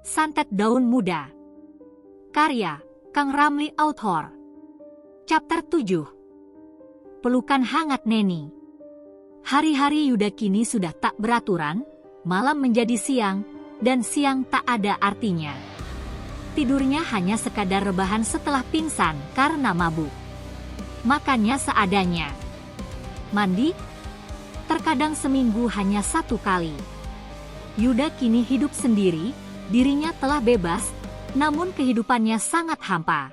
Santet Daun Muda. Karya Kang Ramli Author. Chapter 7. Pelukan hangat Neni. Hari-hari Yuda kini sudah tak beraturan, malam menjadi siang, dan siang tak ada artinya. Tidurnya hanya sekadar rebahan setelah pingsan karena mabuk. Makannya seadanya. Mandi, terkadang seminggu hanya 1 kali. Yuda kini hidup sendiri, dirinya telah bebas, namun kehidupannya sangat hampa.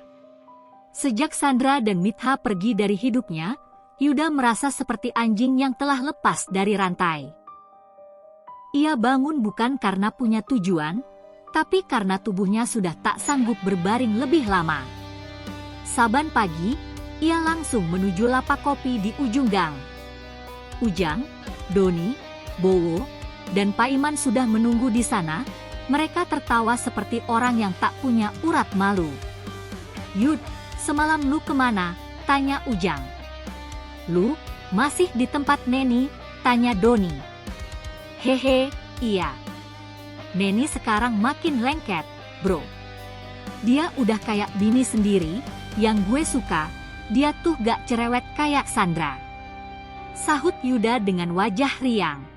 Sejak Sandra dan Mitha pergi dari hidupnya, Yuda merasa seperti anjing yang telah lepas dari rantai. Ia bangun bukan karena punya tujuan, tapi karena tubuhnya sudah tak sanggup berbaring lebih lama. Saban pagi, ia langsung menuju lapak kopi di ujung gang. Ujang, Doni, Bowo, dan Pak Iman sudah menunggu di sana. Mereka tertawa seperti orang yang tak punya urat malu. "Yud, semalam lu kemana?" tanya Ujang. "Lu, masih di tempat Neni?" tanya Doni. "Hehe, iya. Neni sekarang makin lengket, bro. Dia udah kayak bini sendiri, yang gue suka, dia tuh gak cerewet kayak Sandra," sahut Yuda dengan wajah riang.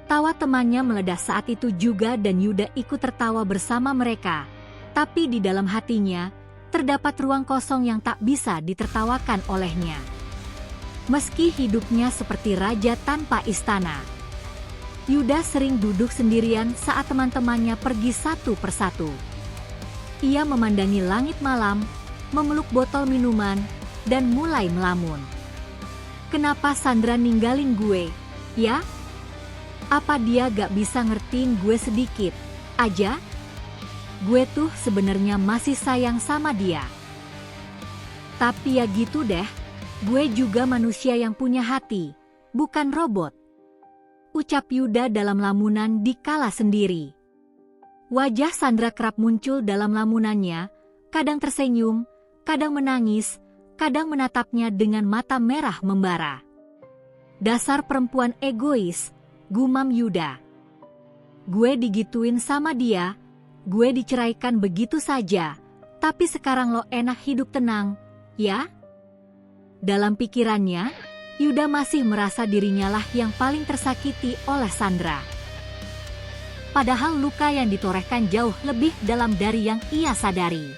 Tawa temannya meledak saat itu juga dan Yuda ikut tertawa bersama mereka. Tapi di dalam hatinya, terdapat ruang kosong yang tak bisa ditertawakan olehnya. Meski hidupnya seperti raja tanpa istana, Yuda sering duduk sendirian saat teman-temannya pergi satu persatu. Ia memandangi langit malam, memeluk botol minuman, dan mulai melamun. "Kenapa Sandra ninggalin gue, ya? Apa dia gak bisa ngertiin gue sedikit aja? Gue tuh sebenarnya masih sayang sama dia. Tapi ya gitu deh, gue juga manusia yang punya hati, bukan robot," ucap Yuda dalam lamunan dikala sendiri. Wajah Sandra kerap muncul dalam lamunannya, kadang tersenyum, kadang menangis, kadang menatapnya dengan mata merah membara. "Dasar perempuan egois," gumam Yuda. "Gue digituin sama dia, gue diceraikan begitu saja, tapi sekarang lo enak hidup tenang, ya?" Dalam pikirannya, Yuda masih merasa dirinya lah yang paling tersakiti oleh Sandra. Padahal luka yang ditorehkan jauh lebih dalam dari yang ia sadari.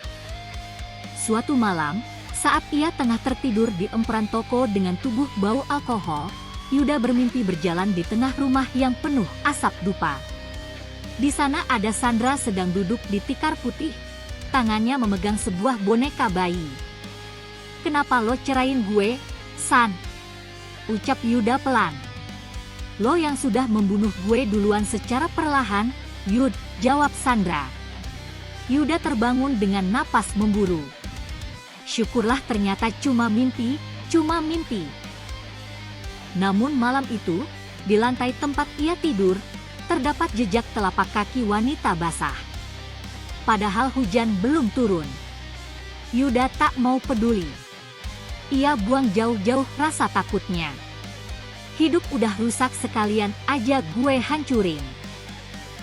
Suatu malam, saat ia tengah tertidur di emperan toko dengan tubuh bau alkohol, Yuda bermimpi berjalan di tengah rumah yang penuh asap dupa. Di sana ada Sandra sedang duduk di tikar putih, tangannya memegang sebuah boneka bayi. "Kenapa lo cerain gue, San?" ucap Yuda pelan. "Lo yang sudah membunuh gue duluan secara perlahan, Yud," jawab Sandra. Yuda terbangun dengan napas memburu. Syukurlah ternyata cuma mimpi, cuma mimpi. Namun malam itu, di lantai tempat ia tidur, terdapat jejak telapak kaki wanita basah. Padahal hujan belum turun. Yuda tak mau peduli. Ia buang jauh-jauh rasa takutnya. "Hidup udah rusak sekalian aja gue hancurin."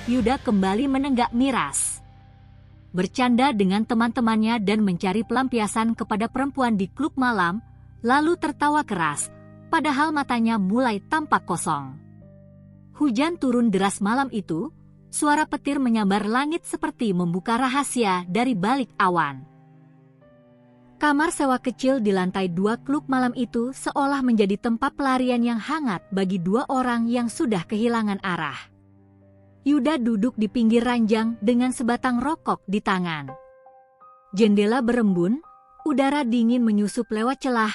Yuda kembali menenggak miras. Bercanda dengan teman-temannya dan mencari pelampiasan kepada perempuan di klub malam, lalu tertawa keras. Padahal matanya mulai tampak kosong. Hujan turun deras malam itu, suara petir menyambar langit seperti membuka rahasia dari balik awan. Kamar sewa kecil di lantai 2 klub malam itu seolah menjadi tempat pelarian yang hangat bagi 2 orang yang sudah kehilangan arah. Yuda duduk di pinggir ranjang dengan sebatang rokok di tangan. Jendela berembun, udara dingin menyusup lewat celah,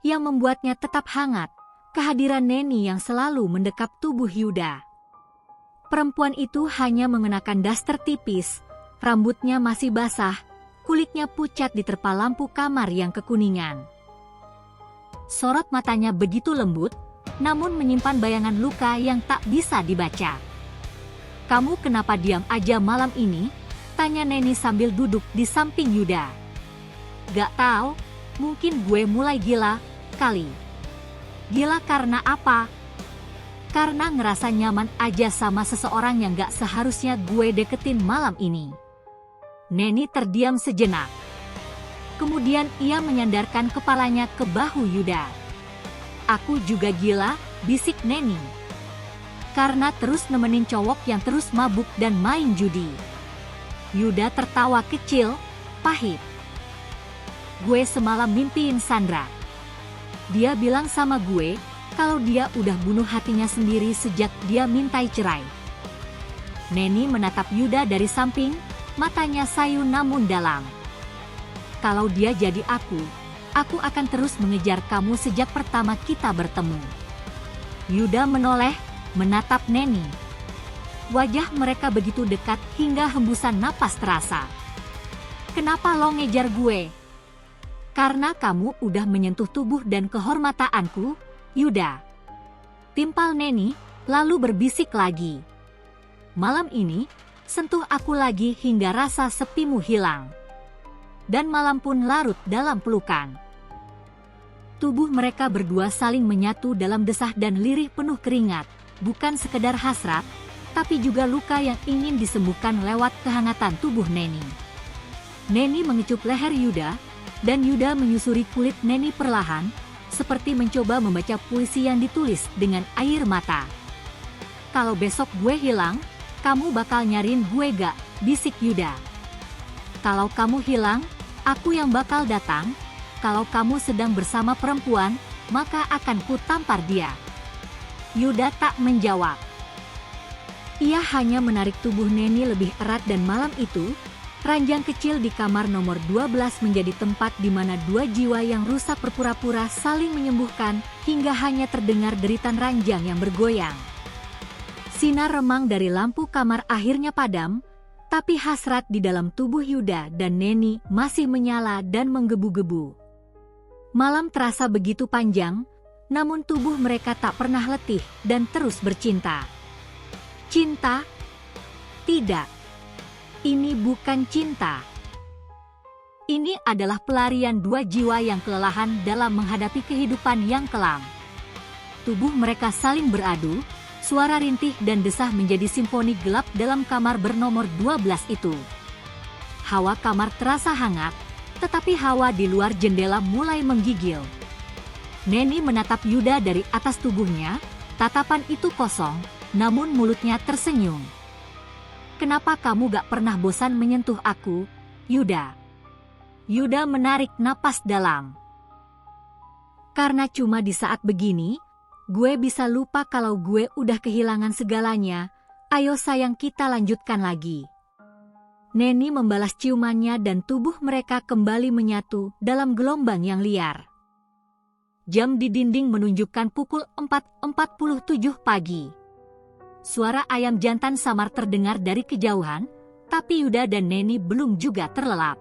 yang membuatnya tetap hangat, kehadiran Neni yang selalu mendekap tubuh Yuda. Perempuan itu hanya mengenakan daster tipis, rambutnya masih basah, kulitnya pucat diterpa lampu kamar yang kekuningan. Sorot matanya begitu lembut, namun menyimpan bayangan luka yang tak bisa dibaca. "Kamu kenapa diam aja malam ini?" tanya Neni sambil duduk di samping Yuda. "Gak tahu, mungkin gue mulai gila kali." "Gila karena apa?" karena ngerasa nyaman aja sama seseorang yang gak seharusnya gue deketin malam ini. Neni terdiam sejenak. Kemudian ia menyandarkan kepalanya ke bahu Yuda. Aku juga gila, bisik Neni. Karena terus nemenin cowok yang terus mabuk dan main judi. Yuda tertawa kecil, pahit. Gue semalam mimpiin Sandra. Dia bilang sama gue, kalau dia udah bunuh hatinya sendiri sejak dia mintai cerai. Neni menatap Yuda dari samping, matanya sayu namun dalam. Kalau dia jadi aku akan terus mengejar kamu sejak pertama kita bertemu. Yuda menoleh, menatap Neni. Wajah mereka begitu dekat hingga hembusan napas terasa. Kenapa lo ngejar gue? Karena kamu udah menyentuh tubuh dan kehormatanku, Yuda. Timpal Neni, lalu berbisik lagi. Malam ini, sentuh aku lagi hingga rasa sepimu hilang. Dan malam pun larut dalam pelukan. Tubuh mereka berdua saling menyatu dalam desah dan lirih penuh keringat, bukan sekedar hasrat, tapi juga luka yang ingin disembuhkan lewat kehangatan tubuh Neni. Neni mengecup leher Yuda, dan Yuda menyusuri kulit Neni perlahan, seperti mencoba membaca puisi yang ditulis dengan air mata. Kalau besok gue hilang, kamu bakal nyariin gue gak? Bisik Yuda. Kalau kamu hilang, aku yang bakal datang. Kalau kamu sedang bersama perempuan, maka akan ku tampar dia. Yuda tak menjawab. Ia hanya menarik tubuh Neni lebih erat dan malam itu, ranjang kecil di kamar nomor 12 menjadi tempat di mana dua jiwa yang rusak berpura-pura saling menyembuhkan hingga hanya terdengar deritan ranjang yang bergoyang. Sinar remang dari lampu kamar akhirnya padam, tapi hasrat di dalam tubuh Yuda dan Neni masih menyala dan menggebu-gebu. Malam terasa begitu panjang, namun tubuh mereka tak pernah letih dan terus bercinta. Cinta? Tidak. Ini bukan cinta. Ini adalah pelarian dua jiwa yang kelelahan dalam menghadapi kehidupan yang kelam. Tubuh mereka saling beradu, suara rintih dan desah menjadi simfoni gelap dalam kamar bernomor 12 itu. Hawa kamar terasa hangat, tetapi hawa di luar jendela mulai menggigil. Neni menatap Yuda dari atas tubuhnya, tatapan itu kosong, namun mulutnya tersenyum. Kenapa kamu gak pernah bosan menyentuh aku, Yuda? Yuda menarik napas dalam. Karena cuma di saat begini, gue bisa lupa kalau gue udah kehilangan segalanya. Ayo sayang, kita lanjutkan lagi. Neni membalas ciumannya dan tubuh mereka kembali menyatu dalam gelombang yang liar. Jam di dinding menunjukkan pukul 4.47 pagi. Suara ayam jantan samar terdengar dari kejauhan, tapi Yuda dan Neni belum juga terlelap.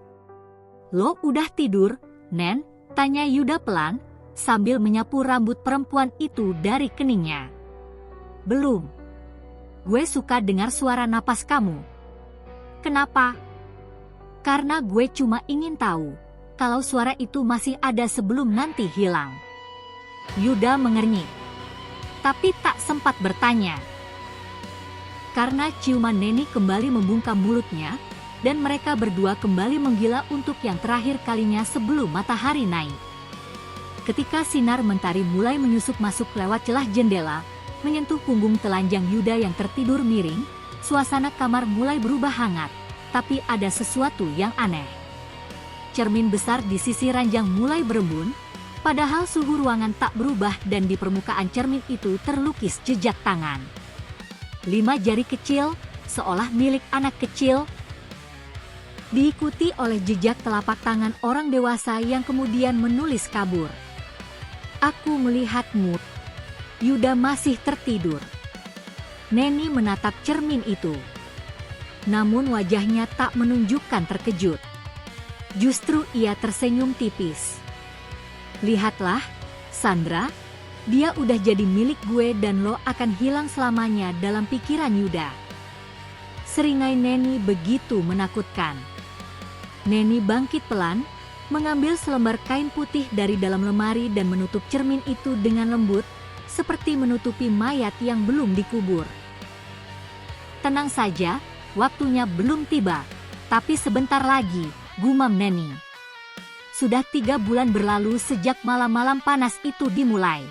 Lo udah tidur, Nen? Tanya Yuda pelan, sambil menyapu rambut perempuan itu dari keningnya. Belum. Gue suka dengar suara napas kamu. Kenapa? Karena gue cuma ingin tahu, kalau suara itu masih ada sebelum nanti hilang. Yuda mengernyit, tapi tak sempat bertanya. Karena ciuman Neni kembali membungkam mulutnya, dan mereka berdua kembali menggila untuk yang terakhir kalinya sebelum matahari naik. Ketika sinar mentari mulai menyusup masuk lewat celah jendela, menyentuh punggung telanjang Yuda yang tertidur miring, suasana kamar mulai berubah hangat, tapi ada sesuatu yang aneh. Cermin besar di sisi ranjang mulai berembun, padahal suhu ruangan tak berubah dan di permukaan cermin itu terlukis jejak tangan. 5 jari kecil, seolah milik anak kecil, diikuti oleh jejak telapak tangan orang dewasa yang kemudian menulis kabur. Aku melihatmu. Yuda masih tertidur. Neni menatap cermin itu. Namun wajahnya tak menunjukkan terkejut. Justru ia tersenyum tipis. Lihatlah, Sandra, dia udah jadi milik gue dan lo akan hilang selamanya dalam pikiran Yuda. Seringai Neni begitu menakutkan. Neni bangkit pelan, mengambil selembar kain putih dari dalam lemari dan menutup cermin itu dengan lembut, seperti menutupi mayat yang belum dikubur. Tenang saja, waktunya belum tiba, tapi sebentar lagi, gumam Neni. Sudah 3 bulan berlalu sejak malam-malam panas itu dimulai.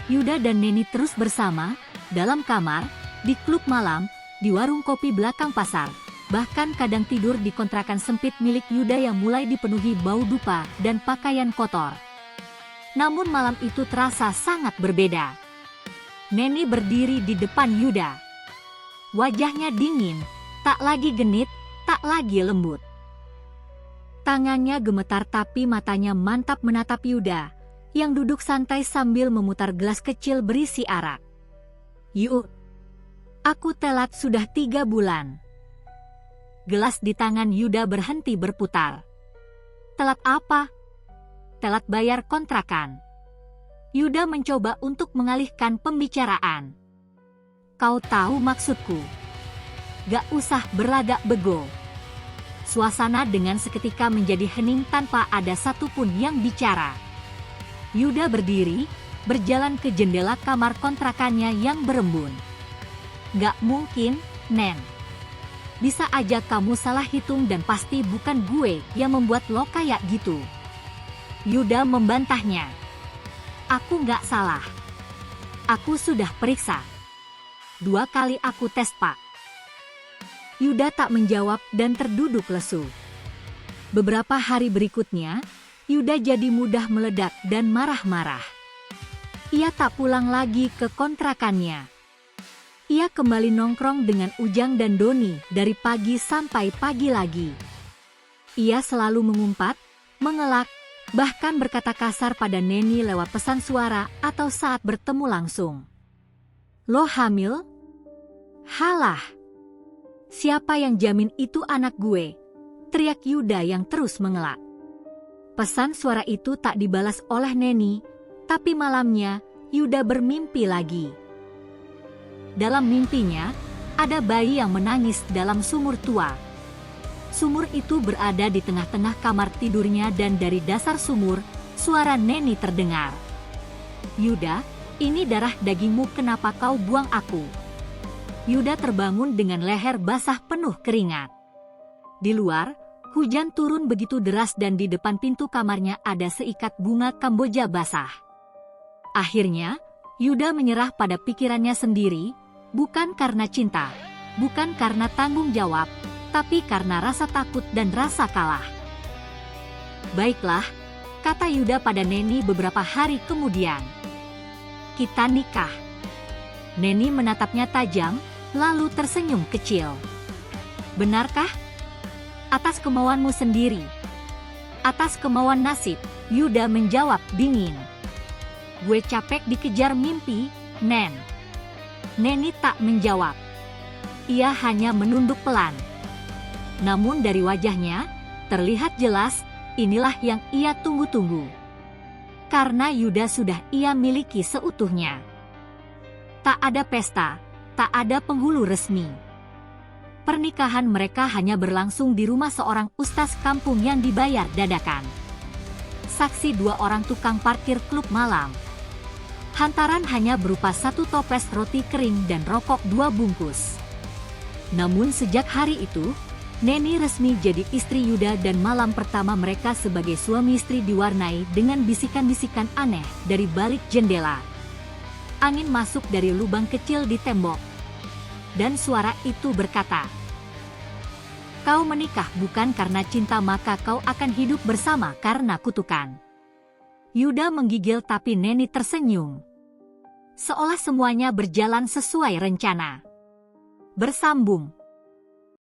Yuda dan Neni terus bersama, dalam kamar, di klub malam, di warung kopi belakang pasar. Bahkan kadang tidur di kontrakan sempit milik Yuda yang mulai dipenuhi bau dupa dan pakaian kotor. Namun malam itu terasa sangat berbeda. Neni berdiri di depan Yuda. Wajahnya dingin, tak lagi genit, tak lagi lembut. Tangannya gemetar tapi matanya mantap menatap Yuda, yang duduk santai sambil memutar gelas kecil berisi arak. "Yuk, aku telat sudah 3 bulan. Gelas di tangan Yuda berhenti berputar. "Telat apa?" "Telat bayar kontrakan." Yuda mencoba untuk mengalihkan pembicaraan. "Kau tahu maksudku. Gak usah berlagak bego." Suasana dengan seketika menjadi hening tanpa ada satupun yang bicara. Yuda berdiri, berjalan ke jendela kamar kontrakannya yang berembun. "Gak mungkin, Nen. Bisa aja kamu salah hitung dan pasti bukan gue yang membuat lo kayak gitu." Yuda membantahnya. "Aku nggak salah. Aku sudah periksa. 2 kali aku tes, Pak." Yuda tak menjawab dan terduduk lesu. Beberapa hari berikutnya, Yuda jadi mudah meledak dan marah-marah. Ia tak pulang lagi ke kontrakannya. Ia kembali nongkrong dengan Ujang dan Doni dari pagi sampai pagi lagi. Ia selalu mengumpat, mengelak, bahkan berkata kasar pada Neni lewat pesan suara atau saat bertemu langsung. "Lo hamil?" "Halah. Siapa yang jamin itu anak gue?" teriak Yuda yang terus mengelak. Pesan suara itu tak dibalas oleh Neni, tapi malamnya Yuda bermimpi lagi. Dalam mimpinya, ada bayi yang menangis dalam sumur tua. Sumur itu berada di tengah-tengah kamar tidurnya dan dari dasar sumur, suara Neni terdengar. "Yuda, ini darah dagingmu, kenapa kau buang aku?" Yuda terbangun dengan leher basah penuh keringat. Di luar, hujan turun begitu deras dan di depan pintu kamarnya ada seikat bunga kamboja basah. Akhirnya, Yuda menyerah pada pikirannya sendiri, bukan karena cinta, bukan karena tanggung jawab, tapi karena rasa takut dan rasa kalah. "Baiklah," kata Yuda pada Neni beberapa hari kemudian. "Kita nikah." Neni menatapnya tajam, lalu tersenyum kecil. "Benarkah?" "Atas kemauanmu sendiri." "Atas kemauan nasib," Yuda menjawab dingin. "Gue capek dikejar mimpi, Nen." Neni tak menjawab. Ia hanya menunduk pelan. Namun dari wajahnya, terlihat jelas, inilah yang ia tunggu-tunggu. Karena Yuda sudah ia miliki seutuhnya. Tak ada pesta, tak ada penghulu resmi. Pernikahan mereka hanya berlangsung di rumah seorang ustaz kampung yang dibayar dadakan. Saksi 2 orang tukang parkir klub malam. Hantaran hanya berupa 1 toples roti kering dan rokok 2 bungkus. Namun sejak hari itu, Neni resmi jadi istri Yuda dan malam pertama mereka sebagai suami istri diwarnai dengan bisikan-bisikan aneh dari balik jendela. Angin masuk dari lubang kecil di tembok. Dan suara itu berkata, "Kau menikah bukan karena cinta, maka kau akan hidup bersama karena kutukan." Yuda menggigil tapi Neni tersenyum. Seolah semuanya berjalan sesuai rencana. Bersambung.